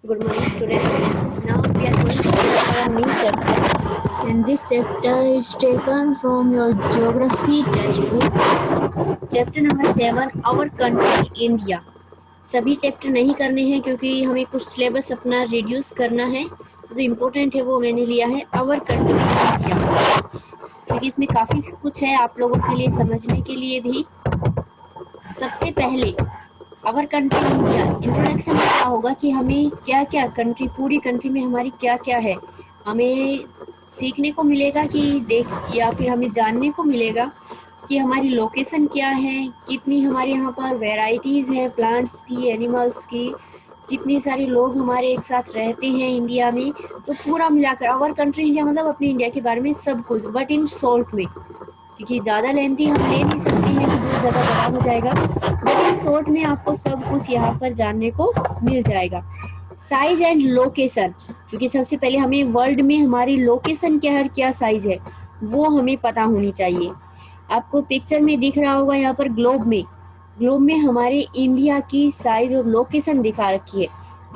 Good morning, students. Now we are going to start our new chapter, and this chapter is taken from your geography textbook. Chapter number 7, Our Country India. सभी chapter नहीं करने हैं क्योंकि हमें कुछ syllabus अपना reduce करना है, जो इम्पोर्टेंट है वो मैंने लिया है आवर कंट्री इंडिया, क्योंकि इसमें काफ़ी कुछ है आप लोगों के लिए समझने के लिए भी। सबसे पहले आवर कंट्री इंडिया इंट्रोडक्शन में क्या होगा कि हमें क्या क्या कंट्री, पूरी कंट्री में हमारी क्या क्या है, हमें सीखने को मिलेगा कि या फिर हमें जानने को मिलेगा कि हमारी लोकेशन क्या है, कितनी हमारे यहाँ पर वैरायटीज़ हैं प्लांट्स की, एनिमल्स की, कितने सारे लोग हमारे एक साथ रहते हैं इंडिया में। तो पूरा मिलाकर आवर कंट्री इंडिया मतलब अपने इंडिया के बारे में सब कुछ, बट इन शॉर्ट में, क्योंकि ज़्यादा लेंथी हम ले नहीं सकते हैं कि बहुत ज़्यादा बड़ा हो जाएगा, बट इन शॉर्ट में आपको सब कुछ यहाँ पर जानने को मिल जाएगा। साइज एंड लोकेशन, क्योंकि सबसे पहले हमें वर्ल्ड में हमारी लोकेशन क्या साइज है वो हमें पता होनी चाहिए। आपको पिक्चर में दिख रहा होगा यहाँ पर ग्लोब में हमारे इंडिया की साइज और लोकेशन दिखा रखी है।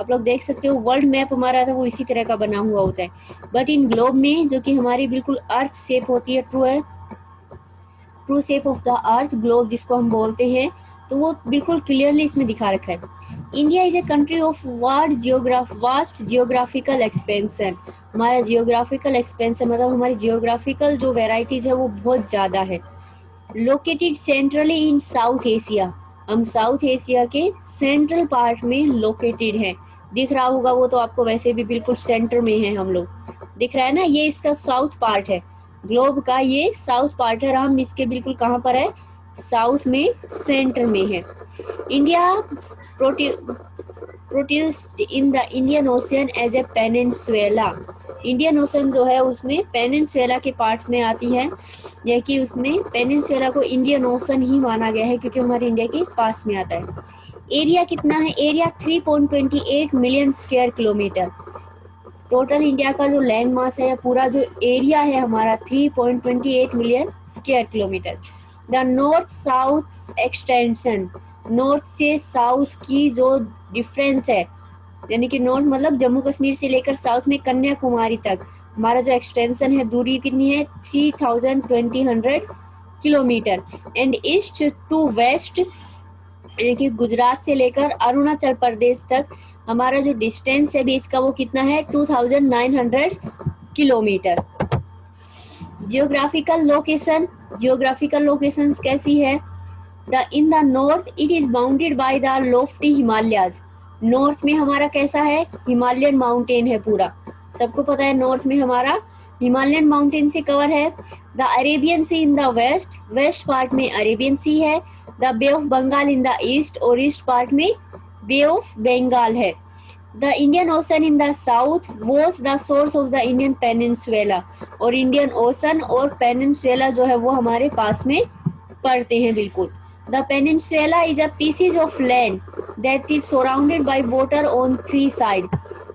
आप लोग देख सकते हो वर्ल्ड मैप हमारा था वो इसी तरह का बना हुआ होता है, बट इन ग्लोब में जो कि हमारी बिल्कुल अर्थ शेप होती है, true shape of the earth globe जिसको हम बोलते हैं, तो वो बिल्कुल क्लियरली इसमें दिखा रखा है। India is a country of vast geographical expansion. हमारा जियोग्राफिकल एक्सपेंशन मतलब हमारी जियोग्राफिकल जो वेराइटीज है वो बहुत ज़्यादा है। लोकेटेड सेंट्रली इन साउथ एशिया, हम साउथ एशिया के सेंट्रल पार्ट में लोकेटेड हैं। दिख रहा होगा वो तो आपको, वैसे भी बिल्कुल सेंटर में है हम लोग, दिख रहा है ना, ये इसका साउथ पार्ट है ग्लोब का, ये साउथ पार्ट है, हम इसके बिल्कुल कहाँ पर है, साउथ में, सेंटर में है। India produced in the Indian ocean as a peninsula. Indian ocean जो है उसमें पेनिनसुला के पार्ट्स में आती है, या कि उसमें पेनिनसुला को इंडियन ओशन ही माना गया है क्योंकि हमारे इंडिया के पास में आता है। एरिया कितना है, area 3.28 million square kilometre. Total India का जो लैंड मास है, पूरा जो एरिया है हमारा 3.28 million square kilometre. The north south extension, north से साउथ की जो डिफरेंस है, यानी कि नॉर्थ मतलब जम्मू कश्मीर से लेकर साउथ में कन्याकुमारी तक हमारा जो एक्सटेंशन है, दूरी कितनी है, 3200 kilometre. And east to west, यानी कि गुजरात से लेकर अरुणाचल प्रदेश तक हमारा जो डिस्टेंस है बीच का वो कितना है, 2900 किलोमीटर। जियोग्राफिकल लोकेशन कैसी है, in the north it is bounded by the Lofty Himalayas. North में हमारा कैसा है, हिमालयन माउंटेन है पूरा, सबको पता है नॉर्थ में हमारा हिमालयन माउंटेन से कवर है। The Arabian sea in the west part में अरेबियन सी है। The bay of Bengal in the east, और ईस्ट पार्ट में बे ऑफ बंगाल है। The Indian ocean in the south was the source of the Indian peninsula, और Indian ocean और peninsula जो है वो हमारे पास में पड़ते हैं बिल्कुल। The peninsula is a pieces of land that is surrounded by water on 3 side.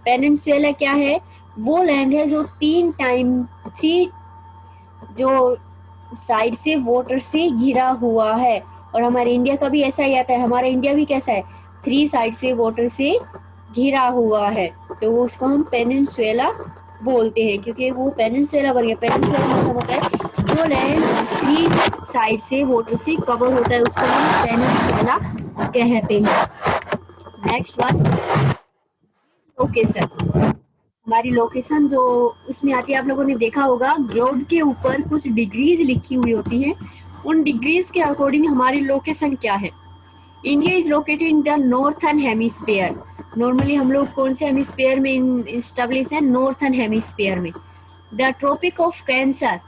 Peninsula क्या है, वो लैंड है जो 3 जो साइड से वाटर से घिरा हुआ है, और हमारे इंडिया का भी ऐसा ही आता है, हमारा इंडिया भी कैसा है, 3 साइड से वाटर से घिरा हुआ है, तो उसको हम पेनिनसुला बोलते हैं, क्योंकि वो पेनिनसुला बन गया। पेनिनसुला मतलब होता है जो लैंड 3 साइड से वाटर से कवर होता है, उसको हम पेनिनसुला कहते हैं। Next one, location. हमारी लोकेशन जो उसमें आती है, आप लोगों ने देखा होगा ग्लोब के ऊपर कुछ डिग्रीज लिखी हुई होती हैं, उन डिग्रीज के अकॉर्डिंग हमारी लोकेशन क्या है। India is located in the northern hemisphere. Normally हम लोग कौन से हेमिस्फीयर में एस्टेब्लिश है, नॉर्थर्न हेमिस्फीयर में। The tropic of cancer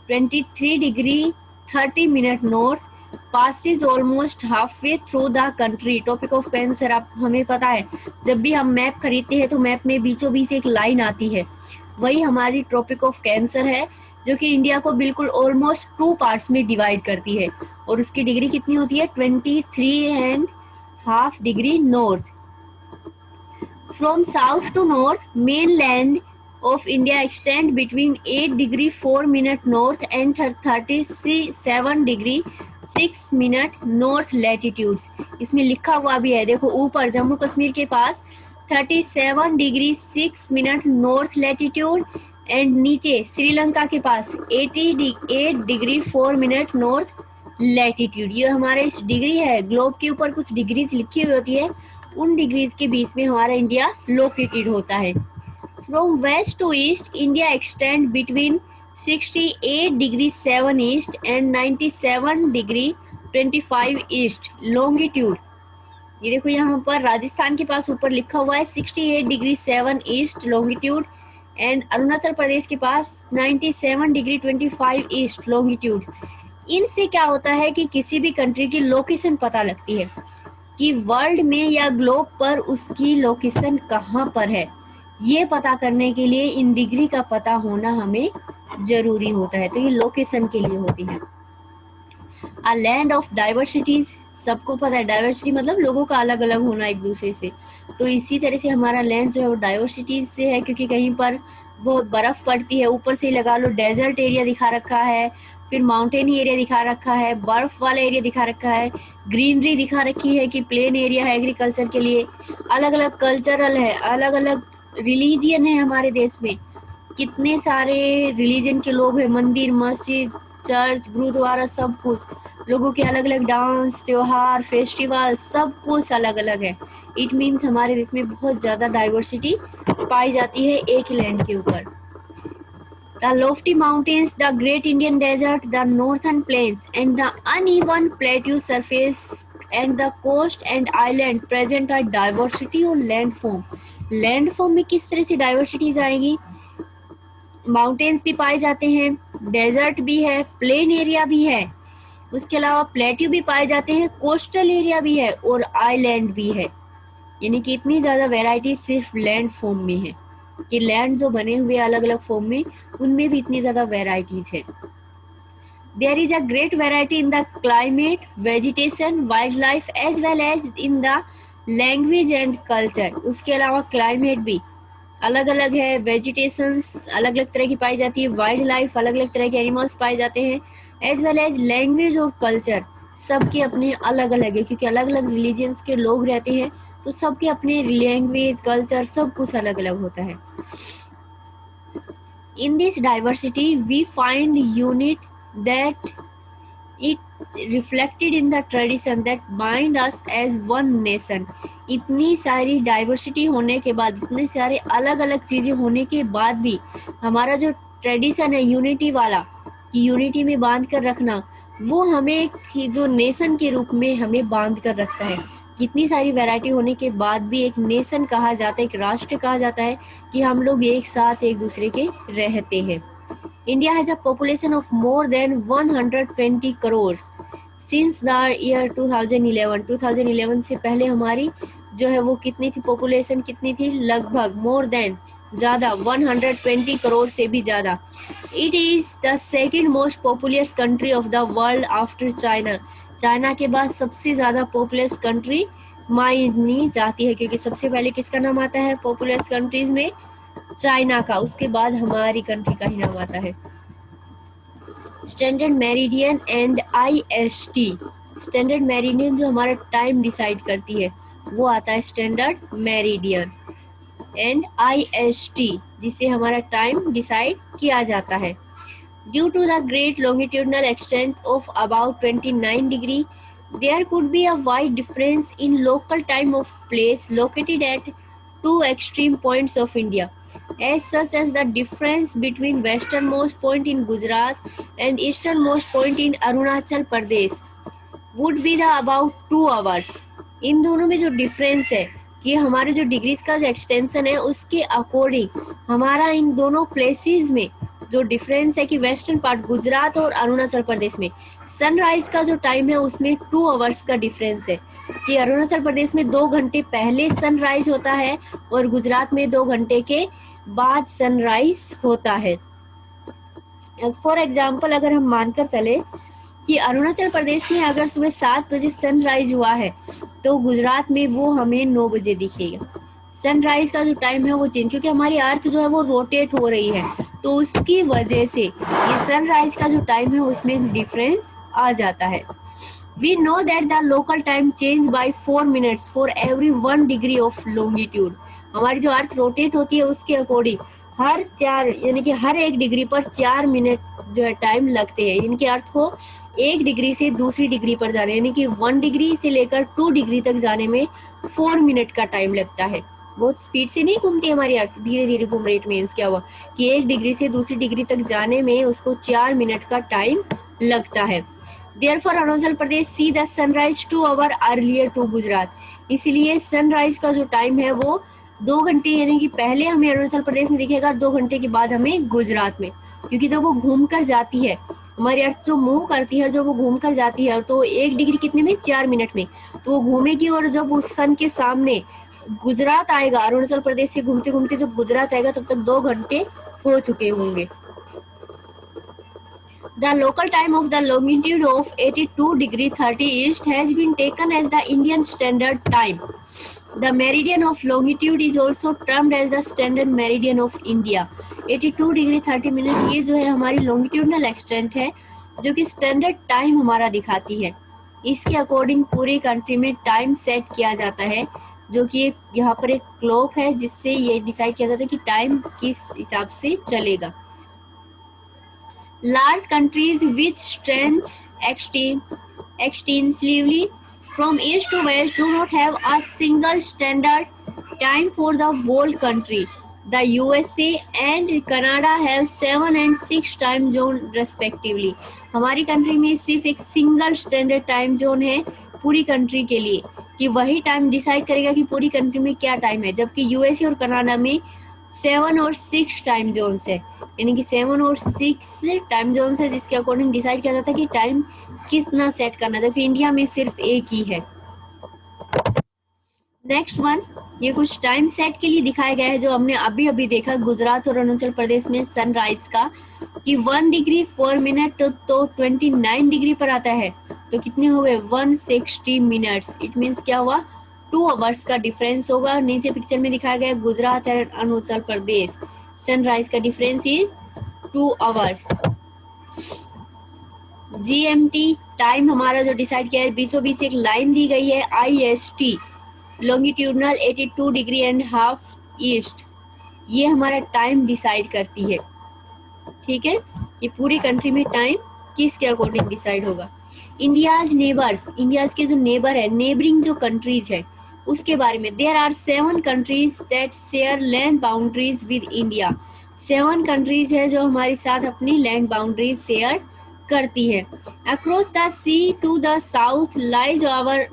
23 degree 30 minute north passes almost halfway through the country। Topic of cancer आप हमें पता है, जब भी हम मैप खरीदते हैं तो मैप में बीचों बीच एक लाइन आती है, वही हमारी ट्रॉपिक ऑफ कैंसर है, जो कि इंडिया को बिल्कुल ऑलमोस्ट 2 पार्ट्स में डिवाइड करती है, और उसकी डिग्री कितनी होती है, 23.5 degree north. From south to north mainland of India extend between 8 degree 4 minute north and 37 degree 6 minute north latitudes। इसमें लिखा हुआ भी है, देखो ऊपर जम्मू कश्मीर के पास 37 degree 6 minute north latitude, and नीचे श्रीलंका के पास 88 डिग्री 4 मिनट नॉर्थ लैटिट्यूड। ये हमारे डिग्री है, ग्लोब के ऊपर कुछ डिग्रीज लिखी हुई होती है, उन डिग्रीज के बीच में हमारा इंडिया लोकेटेड होता है। From west to east India extend between 68 degree 7 east and 97 degree 25 east longitude. ये देखो यहाँ पर राजस्थान के पास ऊपर लिखा हुआ है 68 degree 7 east longitude, and Arunachal Pradesh के पास 97 डिग्री 25 ईस्ट लॉन्गिट्यूड। इनसे क्या होता है कि किसी भी कंट्री की लोकेशन पता लगती है कि वर्ल्ड में या ग्लोब पर उसकी लोकेशन कहाँ पर है। ये पता करने के लिए इन डिग्री का पता होना हमें जरूरी होता है, तो ये लोकेशन के लिए होती है। अ लैंड ऑफ डाइवर्सिटीज, सबको पता है डाइवर्सिटी मतलब लोगों का अलग अलग होना एक दूसरे से, तो इसी तरह से हमारा लैंड जो है वो डाइवर्सिटीज से है, क्योंकि कहीं पर बहुत बर्फ पड़ती है, ऊपर से लगा लो डेजर्ट एरिया दिखा रखा है, फिर माउंटेन एरिया दिखा रखा है, बर्फ वाला एरिया दिखा रखा है, ग्रीनरी दिखा रखी है कि प्लेन एरिया है एग्रीकल्चर के लिए, अलग अलग कल्चरल है, अलग अलग रिलीजियन है हमारे देश में, कितने सारे रिलीजन के लोग हैं, मंदिर मस्जिद चर्च गुरुद्वारा सब कुछ, लोगों के अलग अलग डांस त्योहार फेस्टिवल सब कुछ अलग अलग है। इट मीन्स हमारे देश में बहुत ज्यादा डाइवर्सिटी पाई जाती है एक लैंड के ऊपर। The lofty mountains, the great Indian desert, the northern plains, and the uneven plateau surface, and the coast and island present a diversity और landform. Landform में किस तरह से diversities आएगी? माउंटेन्स भी पाए जाते हैं, डेजर्ट भी है, प्लेन एरिया भी है, उसके अलावा प्लेट्यू भी पाए जाते हैं, कोस्टल एरिया भी है और आइलैंड भी है। यानी कि इतनी ज्यादा वैरायटी सिर्फ लैंड फॉर्म में है कि लैंड जो बने हुए अलग अलग फॉर्म में उनमें भी इतनी ज्यादा वैरायटीज है। There is a great variety in the climate, vegetation, wildlife as well as in the language and culture. उसके अलावा क्लाइमेट भी अलग अलग है, वेजिटेशंस अलग अलग तरह की पाई जाती है, वाइल्ड लाइफ अलग अलग तरह के एनिमल्स पाए जाते हैं, एज वेल एज लैंग्वेज और कल्चर सबके अपने अलग अलग है, क्योंकि अलग अलग रिलीजियंस के लोग रहते हैं तो सबके अपने लैंग्वेज कल्चर सब कुछ अलग अलग होता है। In this diversity we find unit that it reflected in the tradition that bind us as one nation. इतनी सारी डाइवर्सिटी होने के बाद, इतने सारे अलग अलग चीजें होने के बाद भी हमारा जो ट्रेडिशन है यूनिटी वाला, कि यूनिटी में बांध कर रखना, वो हमें जो नेशन के रूप में हमें बांध कर रखता है। कितनी सारी वैरायटी होने के बाद भी एक नेशन कहा जाता है, एक राष्ट्र कहा जाता है कि हम लोग एक साथ एक दूसरे के रहते हैं। India has a population of more than 120 crore since the year 2011। 2011 से पहले हमारी जो है वो कितनी थी पॉपुलेशन, कितनी थी, लगभग मोर देन ज्यादा 120 करोड़ से भी ज्यादा। It is the second most populous country of the world after China. China के बाद सबसे ज्यादा पॉपुलस कंट्री मानी जाती है, क्योंकि सबसे पहले किसका नाम आता है पॉपुलस कंट्रीज में, चाइना का, उसके बाद हमारी कंट्री का ही नाम आता है। Standard meridian and IST। Standard meridian जो हमारा टाइम डिसाइड करती है वो आता है स्टैंडर्ड मेरिडियन, एंड IST जिससे हमारा टाइम डिसाइड किया जाता है। Due to the great longitudinal extent of about 29 degree, there could be a wide difference in local time of place located at two extreme points of India, as such as the difference between westernmost point in Gujarat and easternmost point in Arunachal Pradesh would be the about 2 hours. इन दोनों में जो difference है कि हमारे जो degrees का जो extension है उसके अकॉर्डिंग हमारा इन दोनों प्लेसेस में जो डिफरेंस है कि वेस्टर्न पार्ट गुजरात और अरुणाचल प्रदेश में सनराइज का जो टाइम है उसमें 2 आवर्स का डिफरेंस है, कि अरुणाचल प्रदेश में 2 घंटे पहले सनराइज होता है और गुजरात में 2 घंटे के बाद सनराइज होता है। फॉर एग्जाम्पल अगर हम मानकर चले कि अरुणाचल प्रदेश में अगर सुबह 7 बजे सनराइज हुआ है तो गुजरात में वो हमें 9 बजे दिखेगा। सनराइज का जो टाइम है वो चेंज, क्योंकि हमारी अर्थ जो है वो रोटेट हो रही है, तो उसकी वजह से ये सनराइज का जो टाइम है उसमें डिफरेंस आ जाता है। We know that the local time change by 4 minutes for every 1 degree of longitude. हमारी जो अर्थ रोटेट होती है उसके अकॉर्डिंग हर 4 यानी कि हर 1 डिग्री पर 4 मिनट जो है टाइम लगते हैं। इनके अर्थ को 1 डिग्री से दूसरी डिग्री पर जाने यानी कि 1 डिग्री से लेकर 2 डिग्री तक जाने में 4 मिनट का टाइम लगता है। बहुत स्पीड से नहीं घूमती हमारी अर्थ, धीरे धीरे घूम रही। इट मीन्स क्या हुआ कि 1 डिग्री से दूसरी डिग्री तक जाने में उसको 4 मिनट का टाइम लगता है। Therefore, Arunachal Pradesh see the sunrise 2 hour earlier to Gujarat. इसलिए सनराइज का जो टाइम है वो 2 घंटे यानी कि पहले हमें अरुणाचल प्रदेश में दिखेगा, 2 घंटे के बाद हमें गुजरात में। क्योंकि जब वो घूम कर जाती है, हमारी अर्थ जो मूव करती है, जब वो घूम कर जाती है तो 1 डिग्री कितने में, 4 मिनट में तो वो घूमेगी। और जब उस सन के सामने गुजरात आएगा, अरुणाचल प्रदेश से घूमते घूमते जब गुजरात आएगा तब तक 2 घंटे हो चुके होंगे। The local time of the longitude of 82 degree 30 east has been taken as the Indian Standard Time. The meridian of longitude is also termed as the standard meridian of India. 82 degree 30 minute ये जो है हमारी longitudinal extent है जो कि standard time हमारा दिखाती है। इसके अकॉर्डिंग पूरी कंट्री में टाइम सेट किया जाता है, जो कि यहाँ पर एक क्लॉक है जिससे ये डिसाइड किया जाता है कि टाइम किस हिसाब से चलेगा। Large countries which stretch extensively from east to west do not have a single standard time for the whole country. The USA and Canada have 7 and 6 time zone respectively. हमारी country में सिर्फ एक single standard time zone है पूरी country के लिए, कि वही टाइम डिसाइड करेगा कि पूरी कंट्री में क्या टाइम है, जबकि यूएसए और कनाडा में 7 और 6 टाइम जोन्स है, यानी कि 7 और 6 टाइम जोन्स है जिसके अकॉर्डिंग डिसाइड किया जाता है कि टाइम कितना सेट करना, जबकि इंडिया में सिर्फ एक ही है। नेक्स्ट वन, ये कुछ टाइम सेट के लिए दिखाया गया है जो हमने अभी अभी देखा गुजरात और अरुणाचल प्रदेश में सनराइज का, कि 1 डिग्री 4 मिनट तो 29 डिग्री पर आता है, तो कितने हो गए 160 मिनट्स। इट मीन्स क्या हुआ 2 आवर्स का डिफरेंस होगा। नीचे पिक्चर में दिखाया गया गुजरात और अरुणाचल प्रदेश, सनराइज का difference is 2 hours. GMT time हमारा जो डिसाइड किया है, बीचों बीच एक लाइन दी गई है IST, longitudinal 82 degree and half east, ये हमारा टाइम डिसाइड करती है। ठीक है, ये पूरी कंट्री में टाइम किसके अकॉर्डिंग डिसाइड होगा। इंडियाज नेबर्स, इंडियाज के जो नेबर है, नेबरिंग जो कंट्रीज है उसके बारे में, there are 7 countries that share land boundaries with India. 7 countries है जो हमारे साथ अपनी लैंड बाउंड्रीज शेयर करती है। Across the sea to the south lies our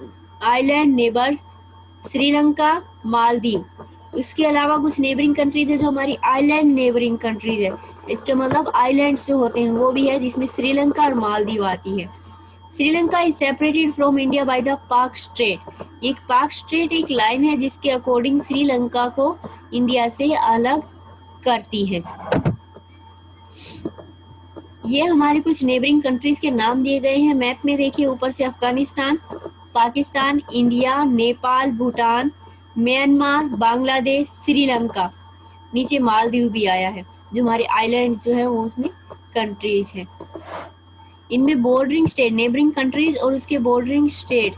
island neighbours Sri Lanka, Maldives. इसके अलावा कुछ नेबरिंग कंट्रीज है जो हमारी आइलैंड नेबरिंग कंट्रीज है, इसके मतलब आइलैंड्स जो होते हैं वो भी है, जिसमें श्रीलंका और मालदीव आती है। Sri Lanka is separated from India by the पाक स्ट्रेट। एक पाक स्ट्रेट एक लाइन है जिसके अकॉर्डिंग श्रीलंका को इंडिया से अलग करती है। ये हमारे कुछ नेबरिंग कंट्रीज के नाम दिए गए हैं मैप में, देखिए ऊपर से अफगानिस्तान, पाकिस्तान, इंडिया, नेपाल, भूटान, म्यांमार, बांग्लादेश, श्रीलंका, नीचे मालदीव भी आया है जो हमारे आइलैंड जो है वो उसमें कंट्रीज हैं। इनमें बॉर्डरिंग स्टेट, नेबरिंग कंट्रीज और उसके बॉर्डरिंग स्टेट,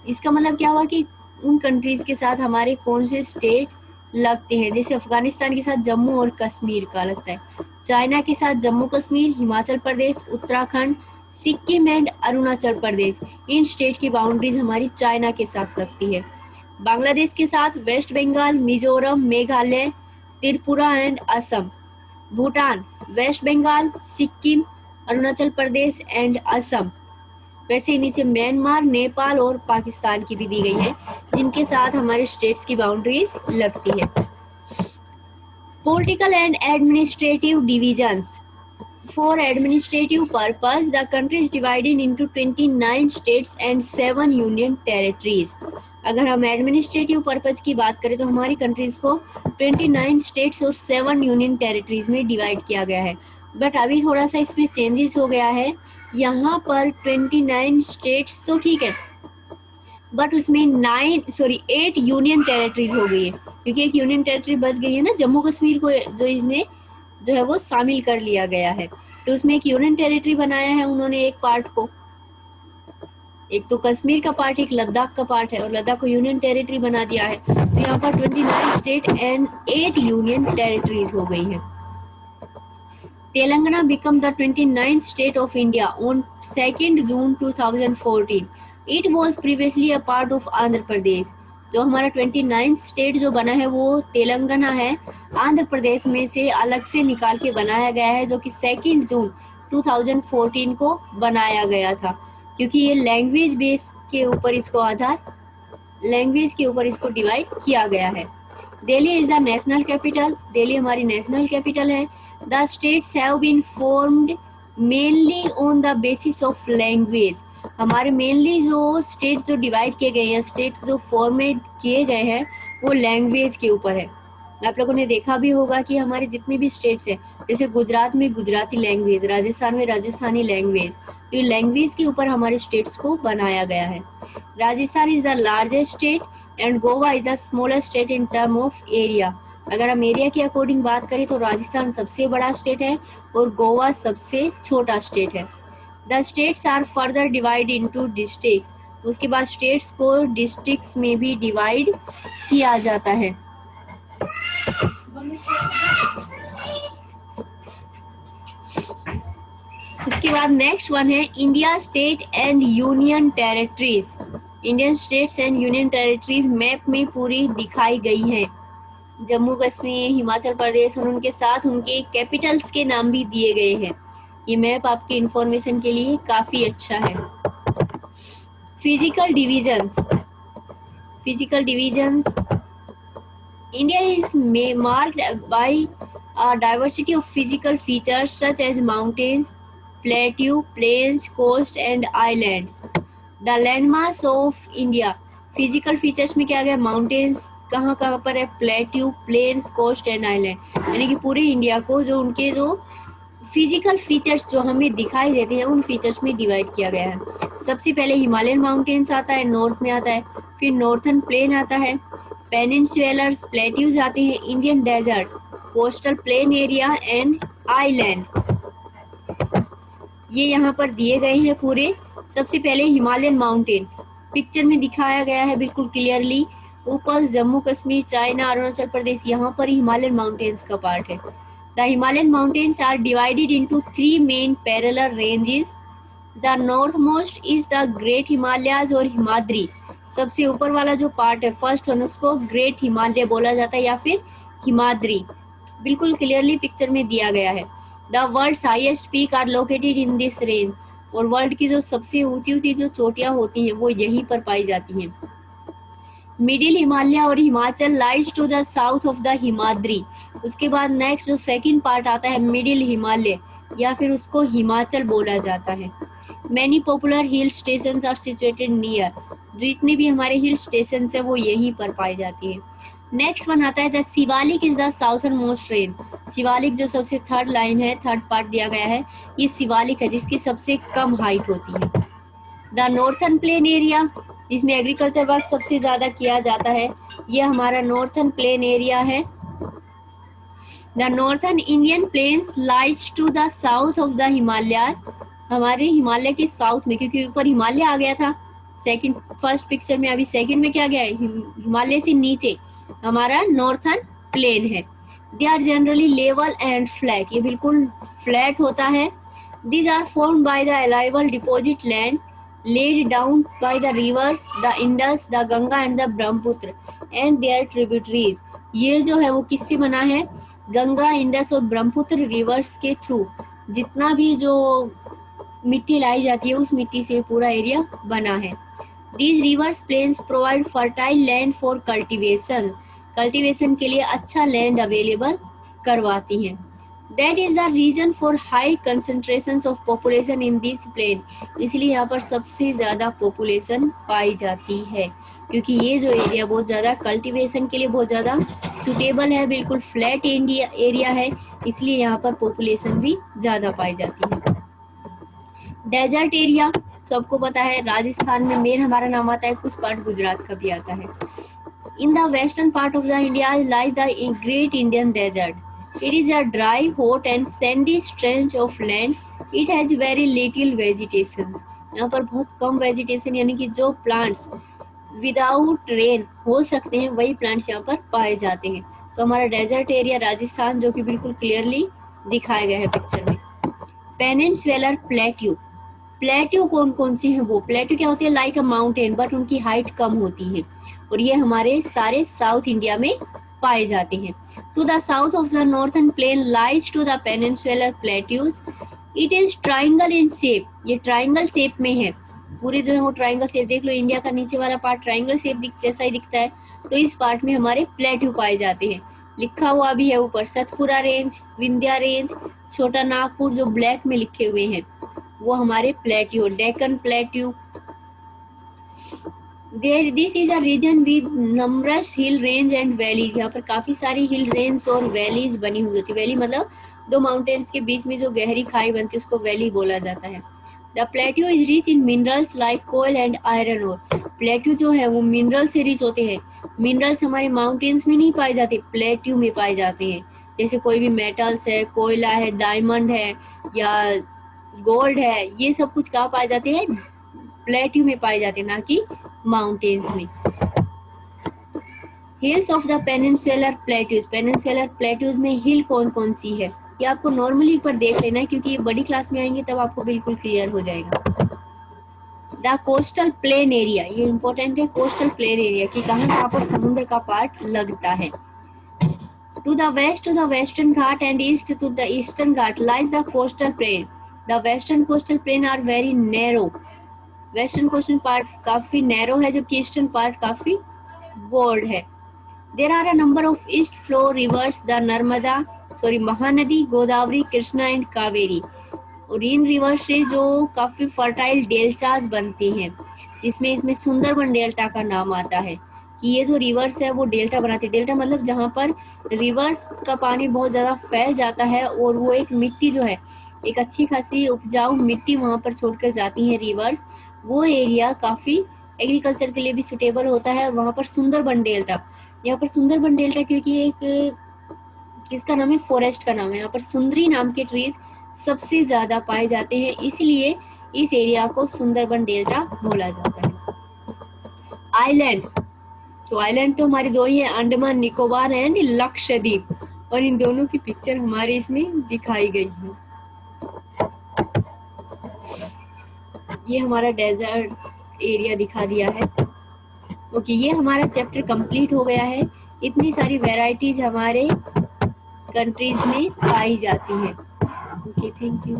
इसका मतलब क्या हुआ कि उन कंट्रीज के साथ हमारे कौन से स्टेट लगते हैं। जैसे अफगानिस्तान के साथ जम्मू और कश्मीर का लगता है, चाइना के साथ जम्मू कश्मीर, हिमाचल प्रदेश, उत्तराखंड, सिक्किम एंड अरुणाचल प्रदेश, इन स्टेट की बाउंड्रीज हमारी चाइना के साथ लगती है। बांग्लादेश के साथ West Bengal, Mizoram, Meghalaya, Tripura and Assam. Bhutan, West Bengal, Sikkim, Arunachal Pradesh and Assam. वैसे नीचे म्यांमार, नेपाल और पाकिस्तान की भी दी गई है जिनके साथ हमारे स्टेट्स की बाउंड्रीज लगती है। Political and administrative divisions. For administrative purpose, the country is divided into 29 states and 7 union territories. अगर हम एडमिनिस्ट्रेटिव पर्पज की बात करें तो हमारी कंट्रीज को 29 स्टेट्स और 7 यूनियन टेरिटरीज में डिवाइड किया गया है। बट अभी थोड़ा सा इसमें चेंजेस हो गया है, यहाँ पर 29 स्टेट्स तो ठीक है, बट उसमें 8 यूनियन टेरिटरीज हो गई है, क्योंकि एक यूनियन टेरिटरी बच गई है ना, जम्मू कश्मीर को जो इसमें जो है वो शामिल कर लिया गया है, तो उसमें एक यूनियन टेरिटरी बनाया है उन्होंने एक पार्ट को। एक तो कश्मीर का पार्ट, एक लद्दाख का पार्ट है, और लद्दाख को यूनियन टेरिटरी बना दिया है। तो यहाँ पर 29 स्टेट एंड 8 यूनियन टेरिटरीज हो गई हैं। Telangana became the 29th state of India on 2nd June 2014. It was previously a part of Andhra Pradesh. जो हमारा 29th स्टेट जो बना है वो तेलंगाना है, आंध्र प्रदेश में से अलग से निकाल के बनाया गया है, जो कि 2 जून 2014 को बनाया गया था, क्योंकि ये लैंग्वेज बेस के ऊपर इसको डिवाइड किया गया है। Delhi is the national capital, Delhi हमारी नेशनल कैपिटल है। The states have been formed mainly on the basis of language. हमारे मेनली जो स्टेट जो डिवाइड किए गए हैं, स्टेट जो फॉर्मेट किए गए हैं, वो लैंग्वेज के ऊपर है। आप लोगों ने देखा भी होगा कि हमारे जितने भी स्टेट्स हैं, जैसे गुजरात में गुजराती लैंग्वेज, राजस्थान में राजस्थानी लैंग्वेज, तो लैंग्वेज के ऊपर हमारे स्टेट्स को बनाया गया है। Rajasthan is the largest state and Goa is the smallest state in term of area. अगर हम एरिया के अकॉर्डिंग बात करें तो राजस्थान सबसे बड़ा स्टेट है और गोवा सबसे छोटा स्टेट है। The states are further divide into districts, उसके बाद स्टेट्स को डिस्ट्रिक्ट्स में भी डिवाइड किया जाता है। उसके बाद नेक्स्ट वन है India state and union territories. Indian states and union territories map में पूरी दिखाई गई हैं। जम्मू कश्मीर, हिमाचल प्रदेश और उनके साथ उनके कैपिटल्स के नाम भी दिए गए हैं। ये मैप आपके इंफॉर्मेशन के लिए काफी अच्छा है। Physical divisions, India is marked by a diversity of physical features such as mountains, plateau, plains, coast and islands. The landmass of India, physical features में क्या गया, माउंटेन्स कहाँ कहाँ पर है, plateau, plains, coast and island, यानी कि पूरे इंडिया को जो उनके जो फिजिकल फीचर्स जो हमें दिखाई देते हैं उन फीचर्स में डिवाइड किया गया है। सबसे पहले हिमालयन माउंटेन्स आता है, नॉर्थ में आता है, फिर नॉर्थन प्लेन आता है, पेनिनसुलर्स, प्लेट्यूज आते हैं, Indian desert, coastal plain area and island. ये यहाँ पर दिए गए हैं पूरे। सबसे पहले हिमालयन माउंटेन पिक्चर में दिखाया गया है बिल्कुल क्लियरली। ऊपर जम्मू कश्मीर, चाइना, अरुणाचल प्रदेश, यहाँ पर हिमालयन माउंटेन्स का पार्ट है। The Himalayan mountains are divided into 3 main parallel ranges. The north most is the great Himalayas और हिमाद्री। सबसे ऊपर वाला जो पार्ट है फर्स्ट वन, उसको ग्रेट हिमालय बोला जाता है या फिर हिमाद्री, बिल्कुल क्लियरली पिक्चर में दिया गया है। The world's highest peak are located in this range, और वर्ल्ड की जो सबसे ऊंची ऊंची जो चोटियां होती हैं वो यहीं पर पाई जाती हैं। मिडिल हिमालय और Himachal lies to the south of the Himadri. उसके बाद नेक्स्ट जो सेकंड पार्ट आता है मिडिल हिमालय, या फिर उसको हिमाचल बोला जाता है। Many popular hill station are situated near, जितने भी हमारे हिल स्टेशन है वो यहीं पर पाई जाती है। नेक्स्ट वन आता है the Shivalik is the southern most range. Shivalik जो सबसे थर्ड लाइन है, थर्ड पार्ट दिया गया है, ये शिवालिक है जिसकी सबसे कम हाइट होती है। द नॉर्थन प्लेन एरिया, जिसमें एग्रीकल्चर वर्क सबसे ज्यादा किया जाता है, ये हमारा नॉर्थन प्लेन एरिया है। The northern Indian plains lies to the south of the Himalayas, हमारे हिमालय के साउथ में, क्योंकि ऊपर हिमालय आ गया था सेकंड फर्स्ट पिक्चर में, अभी सेकंड में क्या गया है, हिमालय से नीचे हमारा नॉर्थन प्लेन है। They are generally level and flat, ये बिल्कुल फ्लैट होता है। These are formed by the alluvial deposit land laid down by the rivers, the Indus, the Ganga and the Brahmaputra and their tributaries. ये जो है वो किससे बना है, गंगा, इंडस और ब्रह्मपुत्र रिवर्स के थ्रू जितना भी जो मिट्टी लाई जाती है उस मिट्टी से पूरा एरिया बना है। These rivers plains provide fertile land for cultivation, cultivation के लिए अच्छा लैंड अवेलेबल करवाती हैं। That is the reason for high concentrations of population in this plain, इसलिए यहाँ पर सबसे ज्यादा पॉपुलेशन पाई जाती है, क्योंकि ये जो एरिया बहुत ज्यादा कल्टीवेशन के लिए बहुत ज्यादा सुटेबल है, बिल्कुल फ्लैट एरिया है, इसलिए यहाँ पर पॉपुलेशन भी ज्यादा पाई जाती है। डेजर्ट एरिया सबको पता है, राजस्थान में मेन हमारा नाम आता है, कुछ पार्ट गुजरात का भी आता है। In the western part of the India lies the great Indian desert. It is a dry, hot and sandy stretch of land. It has very little vegetation. यहाँ पर बहुत कम वेजिटेशन, यानी कि जो प्लांट्स विदाउट रेन हो सकते हैं वही प्लांट्स यहाँ पर पाए जाते हैं। तो हमारा डेजर्ट एरिया राजस्थान, जो कि बिल्कुल क्लियरली दिखाया गया है पिक्चर में। पेनिनसुलर प्लेट्यू, प्लेट्यू कौन कौन से हैं? वो प्लेट्यू क्या होती है? लाइक अ माउंटेन, बट उनकी हाइट कम होती है, और ये हमारे सारे साउथ इंडिया में पाए जाते हैं। To the south of the northern plain lies to the peninsular plateaus, it is triangle in shape, ये ट्राइंगल शेप में है, पूरे जो है वो ट्राइंगल शेप, देख लो इंडिया का नीचे वाला पार्ट ट्राइंगल शेप जैसा ही दिखता है, तो इस पार्ट में हमारे प्लेट्यू पाए जाते हैं। लिखा हुआ भी है ऊपर सतपुरा रेंज, विंध्या रेंज, छोटा नागपुर जो ब्लैक में लिखे हुए हैं वो हमारे plateau, Deccan plateau. This is a region with numbers hill range and valleys, यहाँ पर काफी सारी हिल रेंज और वैलीज बनी हुई होती है। वैली मतलब दो माउंटेन्स के बीच में जो गहरी खाई बनती है उसको वैली बोला जाता है। The plateau is rich in minerals like coal and iron ore, plateau जो है वो मिनरल से रिच होते हैं। मिनरल्स हमारे माउंटेन्स में नहीं पाए जाते, प्लेट्यू में पाए जाते हैं। जैसे कोई भी मेटल्स है, कोयला है, डायमंड है या गोल्ड है, ये सब कुछ कहाँ पाए जाते हैं? प्लेट्यू में पाए जाते हैं, ना कि माउंटेन्स में। Hills of the peninsular plateaus, peninsular plateaus में हिल कौन कौन सी है ये आपको नॉर्मली एक बार देख लेना है, क्योंकि ये बड़ी क्लास में आएंगे तब आपको बिल्कुल क्लियर हो जाएगा। द कोस्टल प्लेन एरिया, ये इंपॉर्टेंट है, कोस्टल प्लेन एरिया की कहाँ पर समुद्र का पार्ट लगता है। To the west to the western Ghat and east to the eastern Ghat lies the coastal plain. The western coastal plain are very narrow. Western coastal part काफी narrow है, जबकि eastern part काफी broad है। There are a number of east flow rivers, the Mahanadi, Godavari, Krishna and Kaveri. और इन river से जो काफी fertile deltas बनते हैं, इसमें सुंदरबन डेल्टा का नाम आता है कि ये जो रिवर्स है वो डेल्टा बनाते हैं। डेल्टा मतलब जहाँ पर रिवर्स का पानी बहुत ज्यादा फैल जाता है और वो एक मिट्टी जो है, एक अच्छी खासी उपजाऊ मिट्टी वहां पर छोड़कर जाती है रिवर्स, वो एरिया काफी एग्रीकल्चर के लिए भी सुटेबल होता है। वहां पर सुंदरबन डेल्टा, यहाँ पर सुंदरबन डेल्टा क्योंकि एक किसका नाम है? फॉरेस्ट का नाम है। यहाँ पर सुंदरी नाम के ट्रीज सबसे ज्यादा पाए जाते हैं, इसलिए इस एरिया को सुंदरबन डेल्टा बोला जाता है। आइलैंड, तो आइलैंड तो हमारे दो ही है, अंडमान निकोबार एंड लक्षद्वीप, और इन दोनों की पिक्चर हमारे इसमें दिखाई गई है। ये हमारा डेजर्ट एरिया दिखा दिया है। ओके, ये हमारा चैप्टर कंप्लीट हो गया है। इतनी सारी वैरायटीज हमारे कंट्रीज में पाई जाती है। Okay, thank you.